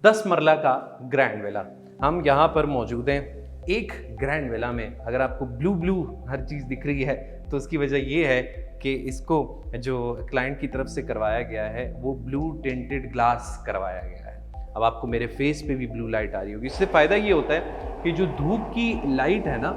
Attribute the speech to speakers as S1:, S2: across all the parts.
S1: 10 मरला का grand villa. हम यहाँ पर मौजूद हैं एक ग्रैंड विला में। अगर आपको ब्लू ब्लू हर चीज़ दिख रही है तो उसकी वजह ये है कि इसको जो क्लाइंट की तरफ से करवाया गया है वो ब्लू टिंटेड ग्लास करवाया गया है। अब आपको मेरे फेस पे भी ब्लू लाइट आ रही होगी। इससे फ़ायदा ये होता है कि जो धूप की लाइट है ना,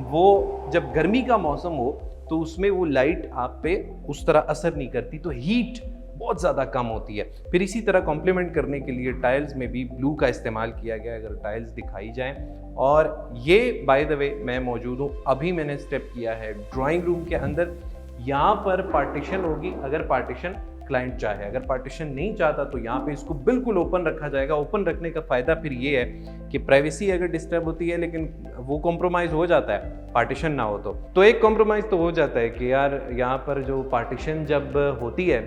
S1: वो जब गर्मी का मौसम हो तो उसमें वो लाइट आप पे उस तरह असर नहीं करती, तो हीट बहुत ज़्यादा कम होती है। फिर इसी तरह कॉम्प्लीमेंट करने के लिए टाइल्स में भी ब्लू का इस्तेमाल किया गया है, अगर टाइल्स दिखाई जाएं। और ये बाय द वे मैं मौजूद हूँ, अभी मैंने स्टेप किया है ड्राइंग रूम के अंदर। यहाँ पर पार्टीशन होगी अगर पार्टीशन क्लाइंट चाहे, अगर पार्टीशन नहीं चाहता तो यहाँ पे इसको बिल्कुल ओपन रखा जाएगा। ओपन रखने का फ़ायदा फिर ये है कि प्राइवेसी अगर डिस्टर्ब होती है, लेकिन वो कॉम्प्रोमाइज़ हो जाता है पार्टीशन ना हो तो एक कॉम्प्रोमाइज़ तो हो जाता है कि यार यहाँ पर जो पार्टीशन जब होती है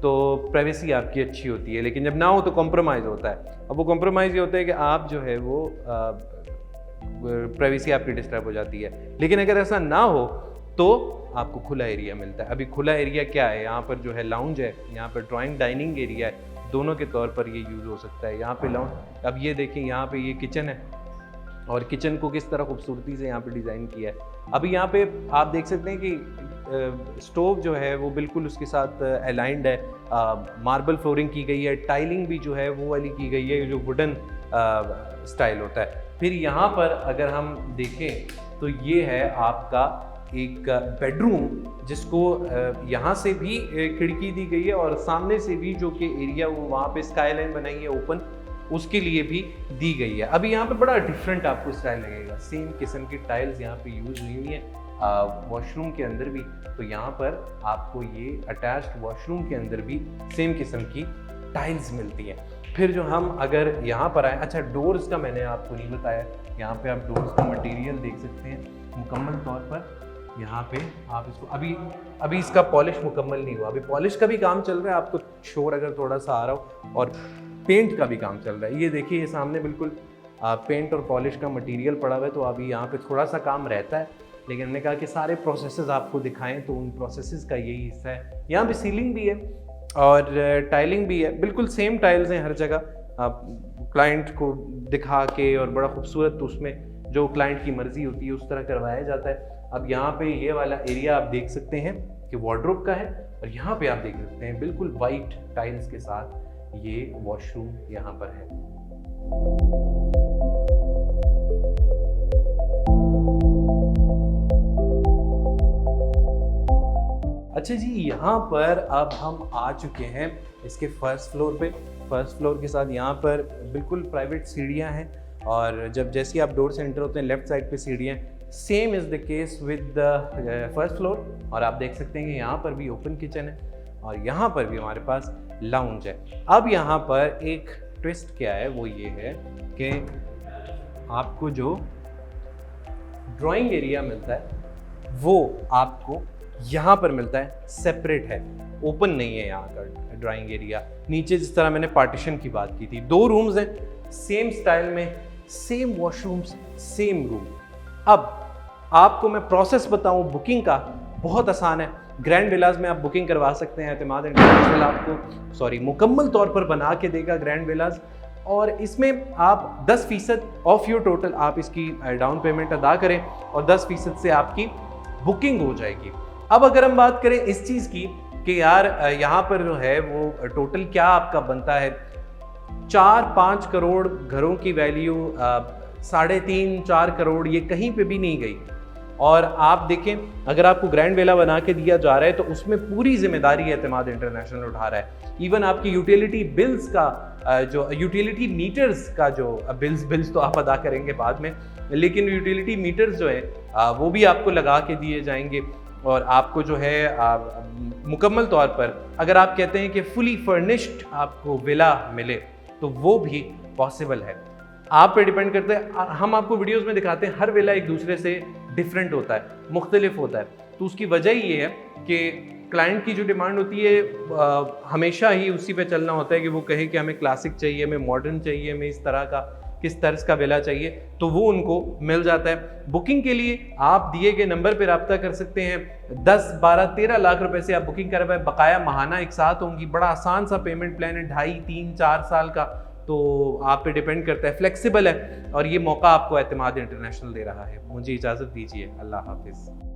S1: तो प्राइवेसी आपकी अच्छी होती है, लेकिन जब ना हो तो कॉम्प्रोमाइज़ होता है। अब वो कॉम्प्रोमाइज़ ये होता है कि आप जो है वो प्राइवेसी आपकी डिस्टर्ब हो जाती है। लेकिन अगर ऐसा ना हो तो आपको खुला एरिया मिलता है। अभी खुला एरिया क्या है, यहाँ पर जो है लाउंज है, यहाँ पर ड्राइंग डाइनिंग एरिया है, दोनों के तौर पर ये यूज़ हो सकता है। यहाँ पे लाउंज, अब ये देखिए यहाँ पे ये किचन है और किचन को किस तरह खूबसूरती से यहाँ पे डिज़ाइन किया है। अभी यहाँ पे आप देख सकते हैं कि स्टोव जो है वो बिल्कुल उसके साथ अलाइंड है, मार्बल फ्लोरिंग की गई है, टाइलिंग भी जो है वो वाली की गई है जो वुडन स्टाइल होता है। फिर यहाँ पर अगर हम देखें तो ये है आपका एक बेडरूम, जिसको यहाँ से भी खिड़की दी गई है और सामने से भी जो कि एरिया वो वहाँ पे स्काईलाइन बनाई है ओपन, उसके लिए भी दी गई है। अभी यहाँ पे बड़ा डिफरेंट आपको स्टाइल लगेगा, सेम किस्म की टाइल्स यहाँ पे यूज़ हुई हुई है वॉशरूम के अंदर भी। तो यहाँ पर आपको ये अटैच्ड वॉशरूम के अंदर भी सेम किस्म की टाइल्स मिलती हैं। फिर जो हम अगर यहाँ पर आए, अच्छा डोर्स का मैंने आपको नहीं बताया, यहाँ पे आप डोर्स का मटेरियल देख सकते हैं मुकम्मल तौर पर। यहाँ पे आप इसको अभी इसका पॉलिश मुकम्मल नहीं हुआ, अभी पॉलिश का भी काम चल रहा है, आपको शोर अगर थोड़ा सा आ रहा हो, और पेंट का भी काम चल रहा है। ये देखिए ये सामने बिल्कुल पेंट और पॉलिश का मटेरियल पड़ा हुआ है। तो अभी यहाँ पे थोड़ा सा काम रहता है, लेकिन हमने कहा कि सारे प्रोसेसेस आपको दिखाएं, तो उन प्रोसेसेस का यही हिस्सा है। यहाँ पे सीलिंग भी है और टाइलिंग भी है, बिल्कुल सेम टाइल्स हैं हर जगह। आप क्लाइंट को दिखा के और बड़ा खूबसूरत, तो उसमें जो क्लाइंट की मर्जी होती है उस तरह करवाया जाता है। अब यहाँ पे ये वाला एरिया आप देख सकते हैं कि वार्डरोब का है, और यहाँ पे आप देख सकते हैं बिल्कुल वाइट टाइल्स के साथ ये वॉशरूम यहाँ पर है। अच्छा जी, यहाँ पर अब हम आ चुके हैं इसके फर्स्ट फ्लोर पे। फर्स्ट फ्लोर के साथ यहाँ पर बिल्कुल प्राइवेट सीढ़ियाँ हैं, और जब जैसे आप डोर से एंटर होते हैं लेफ्ट साइड पे सीढ़ियाँ, same is the case with the first floor. और आप देख सकते हैं कि यहाँ पर भी ओपन किचन है और यहाँ पर भी हमारे पास लाउंज है। अब यहाँ पर एक ट्विस्ट क्या है, वो ये है कि आपको जो ड्राइंग एरिया मिलता है वो आपको यहाँ पर मिलता है, सेपरेट है, ओपन नहीं है यहाँ का ड्राइंग एरिया। नीचे जिस तरह मैंने पार्टीशन की बात की थी, 2 रूम्स हैं सेम स्टाइल में, सेम वॉशरूम्स, सेम रूम। अब आपको मैं प्रोसेस बताऊं बुकिंग का, बहुत आसान है। ग्रैंड विलाज में आप बुकिंग करवा सकते हैं। एतमाद इंटरनेशनल आपको मुकम्मल तौर पर बना के देगा ग्रैंड विलाज, और इसमें आप 10% ऑफ योर टोटल आप इसकी डाउन पेमेंट अदा करें और 10% से आपकी बुकिंग हो जाएगी। अब अगर हम बात करें इस चीज़ की कि यार यहाँ पर जो है वो टोटल क्या आपका बनता है, 4-5 करोड़ घरों की वैल्यू 3.5-4 करोड़ ये कहीं पे भी नहीं गई। और आप देखें, अगर आपको ग्रैंड विला बना के दिया जा रहा है तो उसमें पूरी जिम्मेदारी एतमाद इंटरनेशनल उठा रहा है। इवन आपकी यूटिलिटी बिल्स का जो यूटिलिटी मीटर्स का जो बिल्स तो आप अदा करेंगे बाद में, लेकिन यूटिलिटी मीटर्स जो है वो भी आपको लगा के दिए जाएंगे। और आपको जो है मुकम्मल तौर पर अगर आप कहते हैं कि फुली फर्निश्ड आपको विला मिले तो वो भी पॉसिबल है। आप पे डिपेंड करता है। हम आपको वीडियोस में दिखाते हैं हर विला एक दूसरे से डिफरेंट होता है, मुख्तलिफ होता है। तो उसकी वजह ये है कि क्लाइंट की जो डिमांड होती है हमेशा ही उसी पे चलना होता है कि वो कहे कि हमें क्लासिक चाहिए, हमें मॉडर्न चाहिए, हमें इस तरह का किस तर्ज का विला चाहिए, तो वो उनको मिल जाता है। बुकिंग के लिए आप दिए गए नंबर पर रब्ता कर सकते हैं। 10, 12, 13 लाख रुपए से आप बुकिंग करवाएं, बकाया महाना एक साथ होंगी। बड़ा आसान सा पेमेंट प्लान है, 2.5, 3, 4 साल का तो आप पे डिपेंड करता है, फ्लेक्सिबल है और ये मौका आपको एतमाद इंटरनेशनल दे रहा है। मुझे इजाज़त दीजिए, अल्लाह हाफिज़।